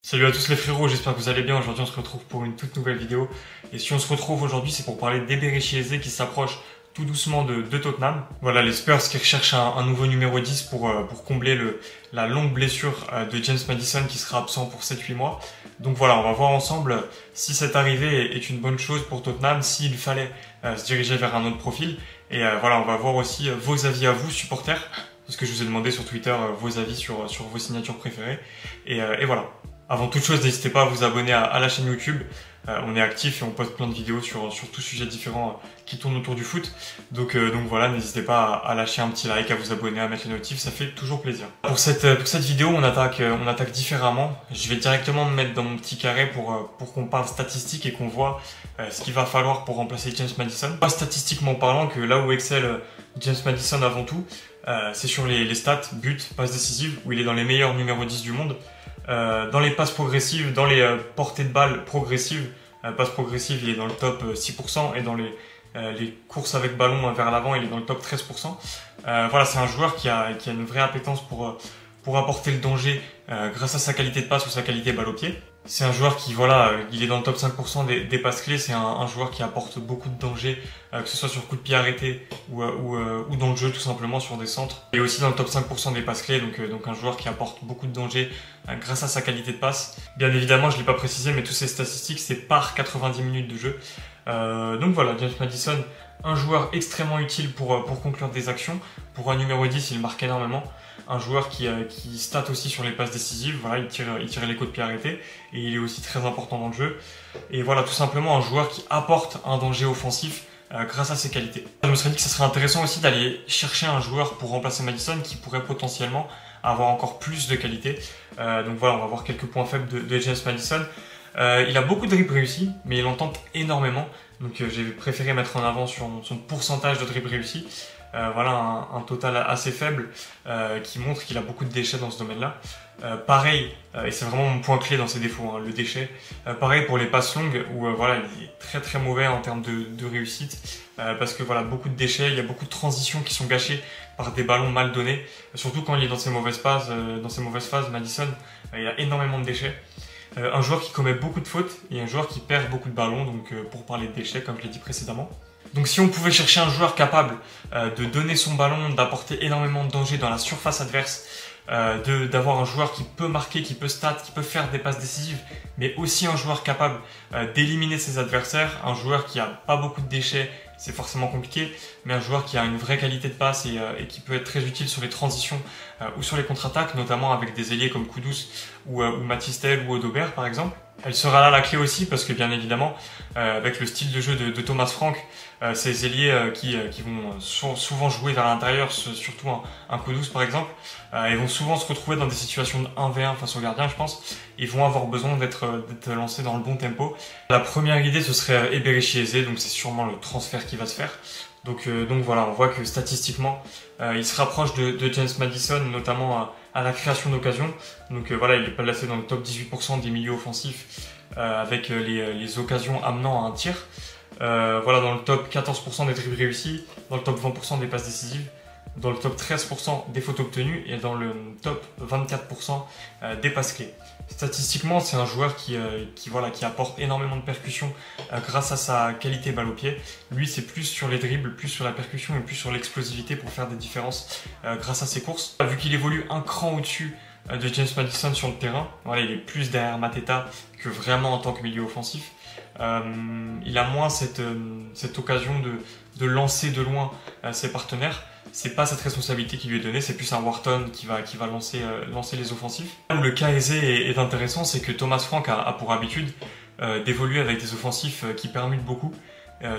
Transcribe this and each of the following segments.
Salut à tous les frérots, j'espère que vous allez bien. Aujourd'hui on se retrouve pour une toute nouvelle vidéo. Et si on se retrouve aujourd'hui, c'est pour parler d'Eberechi Eze qui s'approche tout doucement de Tottenham. Voilà, les Spurs qui recherchent un nouveau numéro 10 pour combler la longue blessure de James Maddison qui sera absent pour 7-8 mois. Donc voilà, on va voir ensemble si cette arrivée est une bonne chose pour Tottenham, s'il fallait se diriger vers un autre profil. Et voilà, on va voir aussi vos avis à vous, supporters, parce que je vous ai demandé sur Twitter vos avis sur vos signatures préférées. Et voilà. Avant toute chose, n'hésitez pas à vous abonner à la chaîne YouTube. On est actif et on poste plein de vidéos sur tout sujet différent qui tournent autour du foot. Donc voilà, n'hésitez pas à lâcher un petit like, à vous abonner, à mettre les notifs, ça fait toujours plaisir. Pour cette vidéo, on attaque différemment. Je vais directement me mettre dans mon petit carré pour qu'on parle statistiques et qu'on voit ce qu'il va falloir pour remplacer James Maddison. Pas statistiquement parlant que là où excelle James Maddison avant tout, c'est sur les stats, buts, passes décisives, où il est dans les meilleurs numéros 10 du monde. Dans les passes progressives, dans les portées de balles progressives, passes progressives, il est dans le top 6%, et dans les courses avec ballon vers l'avant, il est dans le top 13%. Voilà, c'est un joueur qui a une vraie appétence pour apporter le danger grâce à sa qualité de passe ou sa qualité balle au pied. C'est un joueur qui, voilà, il est dans le top 5% des passes clés. C'est un joueur qui apporte beaucoup de danger, que ce soit sur coup de pied arrêté ou dans le jeu tout simplement sur des centres. Il est aussi dans le top 5% des passes clés, donc un joueur qui apporte beaucoup de danger grâce à sa qualité de passe. Bien évidemment, je ne l'ai pas précisé, mais toutes ces statistiques, c'est par 90 minutes de jeu. Donc voilà, James Maddison, un joueur extrêmement utile pour conclure des actions. Pour un numéro 10, il marque énormément. Un joueur qui stat aussi sur les passes décisives, voilà, il tire les coups de pied arrêtés et il est aussi très important dans le jeu. Et voilà, tout simplement un joueur qui apporte un danger offensif grâce à ses qualités. Je me serais dit que ce serait intéressant aussi d'aller chercher un joueur pour remplacer Maddison qui pourrait potentiellement avoir encore plus de qualité. Donc voilà, on va voir quelques points faibles de James Maddison. Il a beaucoup de dribbles réussis, mais il en tente énormément. Donc j'ai préféré mettre en avant son pourcentage de dribbles réussis. Voilà un total assez faible qui montre qu'il a beaucoup de déchets dans ce domaine-là. Pareil, et c'est vraiment mon point clé dans ses défauts, hein, le déchet. Pareil pour les passes longues où voilà, il est très très mauvais en termes de réussite parce que voilà, beaucoup de déchets, il y a beaucoup de transitions qui sont gâchées par des ballons mal donnés. Surtout quand il est dans ses mauvaises phases, Maddison, il a énormément de déchets. Un joueur qui commet beaucoup de fautes et un joueur qui perd beaucoup de ballons, donc pour parler de déchets comme je l'ai dit précédemment. Donc si on pouvait chercher un joueur capable de donner son ballon, d'apporter énormément de danger dans la surface adverse, d'avoir un joueur qui peut marquer, qui peut stat, qui peut faire des passes décisives, mais aussi un joueur capable d'éliminer ses adversaires, un joueur qui a pas beaucoup de déchets, c'est forcément compliqué, mais un joueur qui a une vraie qualité de passe et qui peut être très utile sur les transitions ou sur les contre-attaques, notamment avec des ailiers comme Kudus ou Mathys Tel ou Odobert par exemple. Elle sera là la clé aussi parce que bien évidemment, avec le style de jeu de Thomas Frank, ces ailiers qui vont souvent jouer vers l'intérieur, surtout un Kudus par exemple, ils vont souvent se retrouver dans des situations de 1v1 face au gardien, je pense. Ils vont avoir besoin d'être lancés dans le bon tempo. La première idée, ce serait Eberechi Eze, donc c'est sûrement le transfert qui va se faire. Donc voilà, on voit que statistiquement, il se rapproche de James Maddison, notamment à la création d'occasions. Donc voilà, il est placé dans le top 18% des milieux offensifs avec les occasions amenant à un tir. Voilà, dans le top 14% des dribbles réussis, dans le top 20% des passes décisives, dans le top 13% des fautes obtenues et dans le top 24% des passes clés. Statistiquement, c'est un joueur qui apporte énormément de percussion grâce à sa qualité balle au pied. Lui, c'est plus sur les dribbles, plus sur la percussion et plus sur l'explosivité pour faire des différences grâce à ses courses. Vu qu'il évolue un cran au-dessus de James Maddison sur le terrain, voilà, il est plus derrière Mateta que vraiment en tant que milieu offensif. Il a moins cette occasion de lancer de loin ses partenaires. C'est pas cette responsabilité qui lui est donnée, c'est plus un Wharton qui va lancer les offensifs. Où le cas Eze est intéressant, c'est que Thomas Frank a pour habitude d'évoluer avec des offensifs qui permutent beaucoup.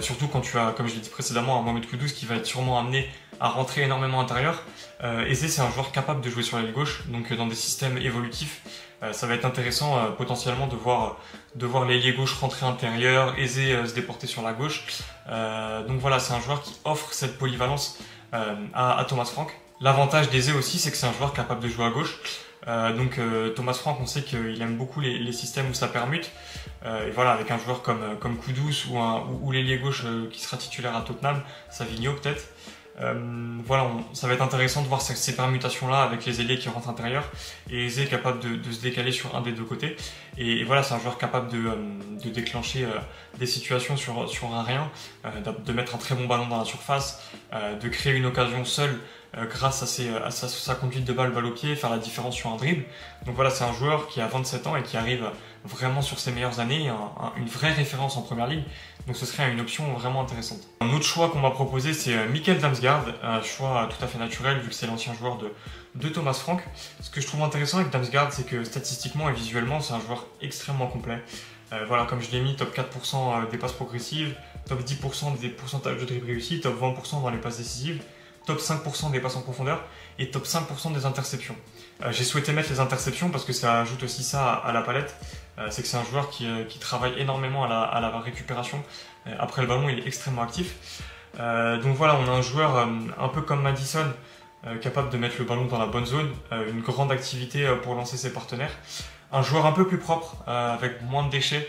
Surtout quand tu as, comme je l'ai dit précédemment, un Mohamed Kudus qui va être sûrement amené à rentrer énormément intérieur. Eze, c'est un joueur capable de jouer sur l'aile gauche, donc dans des systèmes évolutifs. Ça va être intéressant potentiellement de voir l'ailier gauche rentrer intérieur, Eze se déporter sur la gauche. Donc voilà, c'est un joueur qui offre cette polyvalence à Thomas Frank. L'avantage d'Eze aussi, c'est que c'est un joueur capable de jouer à gauche. Thomas Frank, on sait qu'il aime beaucoup les systèmes où ça permute. Et voilà, avec un joueur comme Kudus ou l'ailier gauche qui sera titulaire à Tottenham, Savigno peut-être. Voilà, ça va être intéressant de voir ces permutations-là avec les ailiers qui rentrent intérieur et Eze capable de se décaler sur un des deux côtés. Et voilà, c'est un joueur capable de déclencher des situations sur un rien, de mettre un très bon ballon dans la surface, de créer une occasion seule grâce à sa conduite de balle au pied, faire la différence sur un dribble. Donc voilà, c'est un joueur qui a 27 ans et qui arrive vraiment sur ses meilleures années, une vraie référence en première ligue. Donc ce serait une option vraiment intéressante. Un autre choix qu'on m'a proposé, c'est Mikkel Damsgaard, un choix tout à fait naturel vu que c'est l'ancien joueur de Thomas Frank. Ce que je trouve intéressant avec Damsgaard, c'est que statistiquement et visuellement, c'est un joueur extrêmement complet. Voilà, comme je l'ai mis, top 4% des passes progressives, top 10% des pourcentages de dribble réussis, top 20% dans les passes décisives, top 5% des passes en profondeur et top 5% des interceptions. J'ai souhaité mettre les interceptions parce que ça ajoute aussi ça à la palette. C'est que c'est un joueur qui travaille énormément à la récupération. Après le ballon, il est extrêmement actif. Donc voilà, on a un joueur un peu comme Madison, capable de mettre le ballon dans la bonne zone, une grande activité pour lancer ses partenaires. Un joueur un peu plus propre, avec moins de déchets,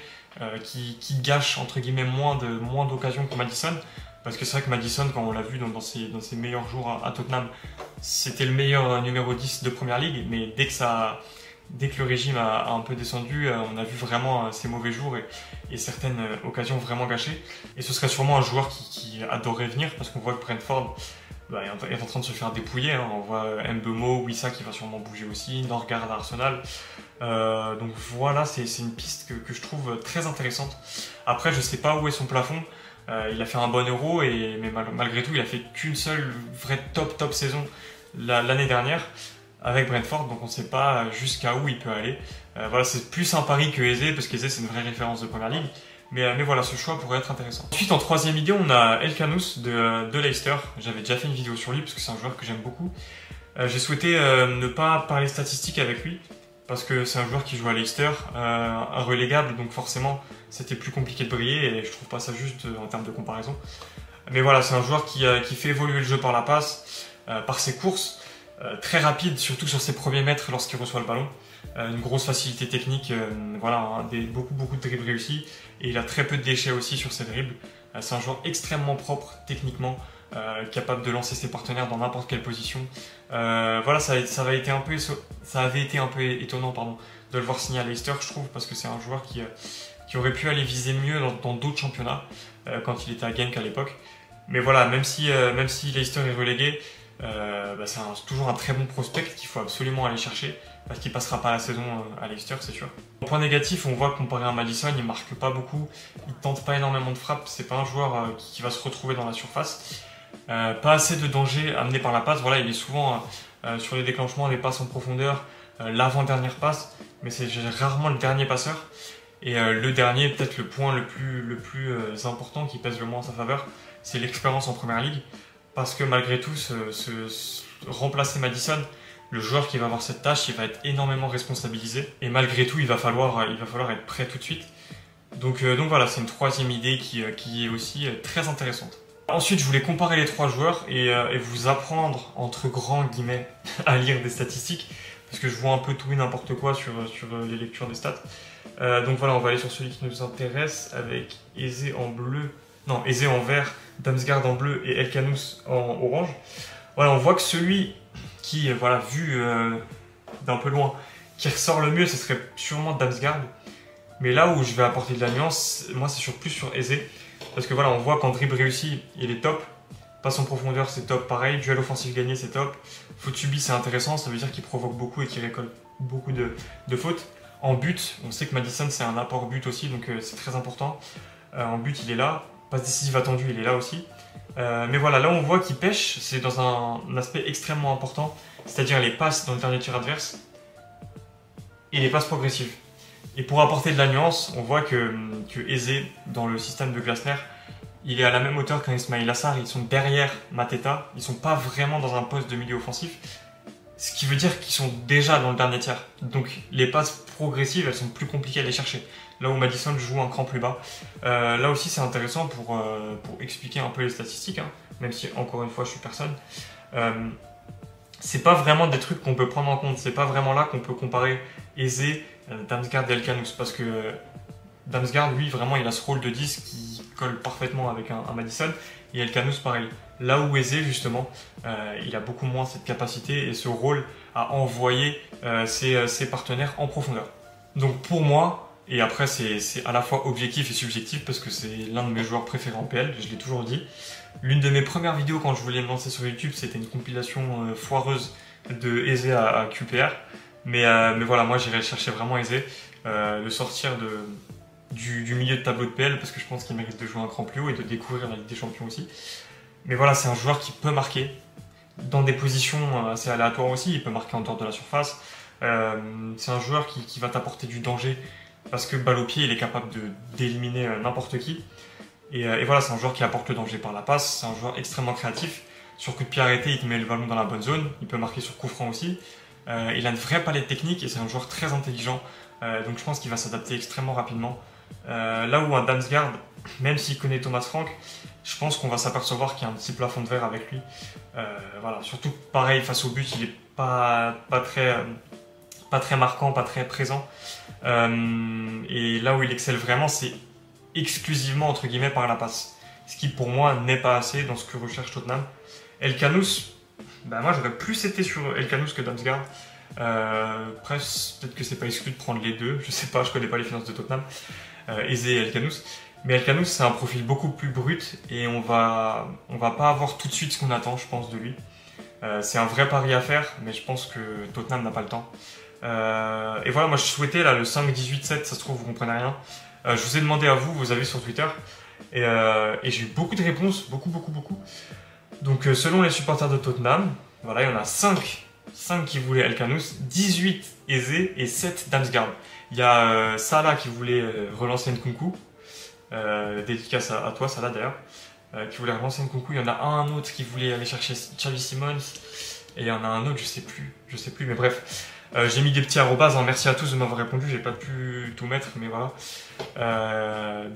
qui gâche entre guillemets moins d'occasions que Madison. Parce que c'est vrai que Madison, quand on l'a vu dans ses meilleurs jours à Tottenham, c'était le meilleur numéro 10 de Première Ligue, mais dès que le régime a un peu descendu, on a vu vraiment ses mauvais jours et certaines occasions vraiment gâchées. Et ce serait sûrement un joueur qui adorerait venir, parce qu'on voit que Brentford est en train de se faire dépouiller. Hein. On voit Mbeumo, Wissa qui va sûrement bouger aussi, Norgard à Arsenal. Donc voilà, c'est une piste que je trouve très intéressante. Après, je sais pas où est son plafond. Il a fait un bon Euro, mais malgré tout, il a fait qu'une seule vraie top saison l'année dernière avec Brentford, donc on ne sait pas jusqu'à où il peut aller. Voilà, c'est plus un pari que Eze, parce qu'Eze c'est une vraie référence de Première Ligue. Mais voilà, ce choix pourrait être intéressant. Ensuite, en troisième idée, on a Elkanous de Leicester. J'avais déjà fait une vidéo sur lui, parce que c'est un joueur que j'aime beaucoup. J'ai souhaité ne pas parler statistiques avec lui, parce que c'est un joueur qui joue à Leicester, un relégable, donc forcément c'était plus compliqué de briller et je trouve pas ça juste en termes de comparaison. Mais voilà, c'est un joueur qui fait évoluer le jeu par la passe, par ses courses, très rapide, surtout sur ses premiers mètres lorsqu'il reçoit le ballon. Une grosse facilité technique, voilà, hein, beaucoup de dribbles réussis et il a très peu de déchets aussi sur ses dribbles. C'est un joueur extrêmement propre techniquement, capable de lancer ses partenaires dans n'importe quelle position. Voilà, ça avait été un peu étonnant de le voir signer à Leicester, je trouve, parce que c'est un joueur qui aurait pu aller viser mieux dans d'autres championnats quand il était à Genk à l'époque. Mais voilà, même si Leicester est relégué, c'est toujours un très bon prospect qu'il faut absolument aller chercher parce qu'il passera pas la saison à Leicester, c'est sûr. Au point négatif, on voit que comparé à Madison, il marque pas beaucoup, il tente pas énormément de frappes, c'est pas un joueur qui va se retrouver dans la surface. Pas assez de danger amené par la passe, voilà, il est souvent sur les déclenchements, des passes en profondeur, l'avant-dernière passe, mais c'est rarement le dernier passeur. Et le dernier, peut-être le point le plus important qui pèse le moins en sa faveur, c'est l'expérience en Première Ligue. Parce que malgré tout, remplacer Madison, le joueur qui va avoir cette tâche, il va être énormément responsabilisé. Et malgré tout, il va falloir être prêt tout de suite. Donc voilà, c'est une troisième idée qui est aussi très intéressante. Ensuite, je voulais comparer les trois joueurs et vous apprendre, entre grands guillemets, à lire des statistiques. Parce que je vois un peu tout et n'importe quoi sur les lectures des stats. Donc voilà, on va aller sur celui qui nous intéresse avec Eze en vert, Damsgaard en bleu et Elkanous en orange. Voilà, on voit que celui qui, voilà, vu d'un peu loin, qui ressort le mieux, ce serait sûrement Damsgaard. Mais là où je vais apporter de la nuance, moi c'est plus sur Eze. Parce que voilà, on voit qu'en dribble réussi, il est top. Passe en profondeur, c'est top, pareil. Duel offensif gagné, c'est top. Faute subie, c'est intéressant, ça veut dire qu'il provoque beaucoup et qu'il récolte beaucoup de fautes. En but, on sait que Madison c'est un apport but aussi, donc c'est très important. En but, il est là. Passe décisive attendue, il est là aussi. Mais voilà, là on voit qu'il pêche, c'est dans un aspect extrêmement important, c'est-à-dire les passes dans le dernier tir adverse et les passes progressives. Et pour apporter de la nuance, on voit que Eze, dans le système de Glasner, il est à la même hauteur qu'un Ismail Assar, ils sont derrière Mateta, ils sont pas vraiment dans un poste de milieu offensif, ce qui veut dire qu'ils sont déjà dans le dernier tiers. Donc les passes progressives, elles sont plus compliquées à aller chercher. Là où Madison joue un cran plus bas. Là aussi c'est intéressant pour expliquer un peu les statistiques, hein, même si encore une fois je suis personne. C'est pas vraiment des trucs qu'on peut prendre en compte, c'est pas vraiment là qu'on peut comparer Eze, Damsgaard et Elkanous, parce que Damsgaard, lui, vraiment, il a ce rôle de 10 qui, colle parfaitement avec un Madison. Et Elkanous pareil. Là où Eze justement, il a beaucoup moins cette capacité et ce rôle à envoyer ses partenaires en profondeur. Donc pour moi, et après c'est à la fois objectif et subjectif parce que c'est l'un de mes joueurs préférés en PL, je l'ai toujours dit. L'une de mes premières vidéos quand je voulais me lancer sur YouTube, c'était une compilation foireuse de Eze à QPR. Mais voilà, moi j'irais chercher vraiment Eze, le sortir du milieu de tableau de PL parce que je pense qu'il mérite de jouer un cran plus haut et de découvrir la Ligue des Champions aussi. Mais voilà, c'est un joueur qui peut marquer dans des positions assez aléatoires aussi, il peut marquer en dehors de la surface. C'est un joueur qui va t'apporter du danger parce que balle au pied, il est capable d'éliminer n'importe qui. Et voilà, c'est un joueur qui apporte le danger par la passe, c'est un joueur extrêmement créatif. Sur coup de pied arrêté, il te met le ballon dans la bonne zone, il peut marquer sur coup franc aussi. Il a une vraie palette technique et c'est un joueur très intelligent, donc je pense qu'il va s'adapter extrêmement rapidement. Là où un Damsgaard, même s'il connaît Thomas Frank, je pense qu'on va s'apercevoir qu'il y a un petit plafond de verre avec lui. Voilà, surtout pareil face au but, il est pas très marquant, pas très présent. Et là où il excelle vraiment, c'est exclusivement entre guillemets par la passe. Ce qui pour moi n'est pas assez dans ce que recherche Tottenham. Elkanous, moi j'aurais plus été sur Elkanous que Damsgaard. Peut-être que c'est pas exclu de prendre les deux, je sais pas, je connais pas les finances de Tottenham. Eze et Elkanous. Mais Elkanous c'est un profil beaucoup plus brut et on va pas avoir tout de suite ce qu'on attend, je pense, de lui. C'est un vrai pari à faire, mais je pense que Tottenham n'a pas le temps. Et voilà, moi je souhaitais là le 5-18-7, ça se trouve vous comprenez rien. Je vous ai demandé à vous, vos avis sur Twitter, et j'ai eu beaucoup de réponses, beaucoup. Donc selon les supporters de Tottenham, voilà, il y en a 5 qui voulaient Elkanous, 18 Eze et 7 Damsgaard. Il y a Salah qui voulait relancer Nkunku, dédicace à toi Salah d'ailleurs, qui voulait relancer Nkunku. Il y en a un autre qui voulait aller chercher Xavi Simons, et il y en a un autre, je sais plus, mais bref. J'ai mis des petits arrobas, hein. Merci à tous de m'avoir répondu, j'ai pas pu tout mettre, mais voilà.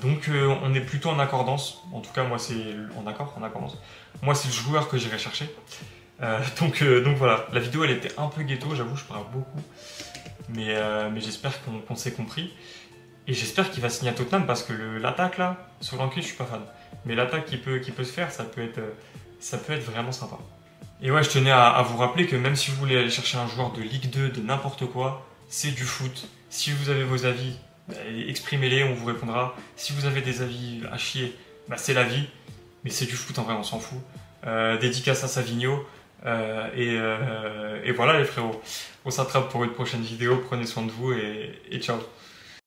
Donc on est plutôt en accordance, en tout cas moi c'est en accordance. Moi c'est le joueur que j'irai chercher. Donc voilà, la vidéo elle était un peu ghetto, j'avoue je parle beaucoup. Mais j'espère qu'on s'est compris. Et j'espère qu'il va signer à Tottenham parce que l'attaque là, Solanke je suis pas fan. Mais l'attaque qui peut se faire, ça peut être vraiment sympa. Et ouais, je tenais à vous rappeler que même si vous voulez aller chercher un joueur de Ligue 2, de n'importe quoi, c'est du foot. Si vous avez vos avis, exprimez-les, on vous répondra. Si vous avez des avis à chier, c'est la vie. Mais c'est du foot en vrai, on s'en fout. Dédicace à Savigno. Et voilà les frérots. On s'attrape pour une prochaine vidéo. Prenez soin de vous et ciao.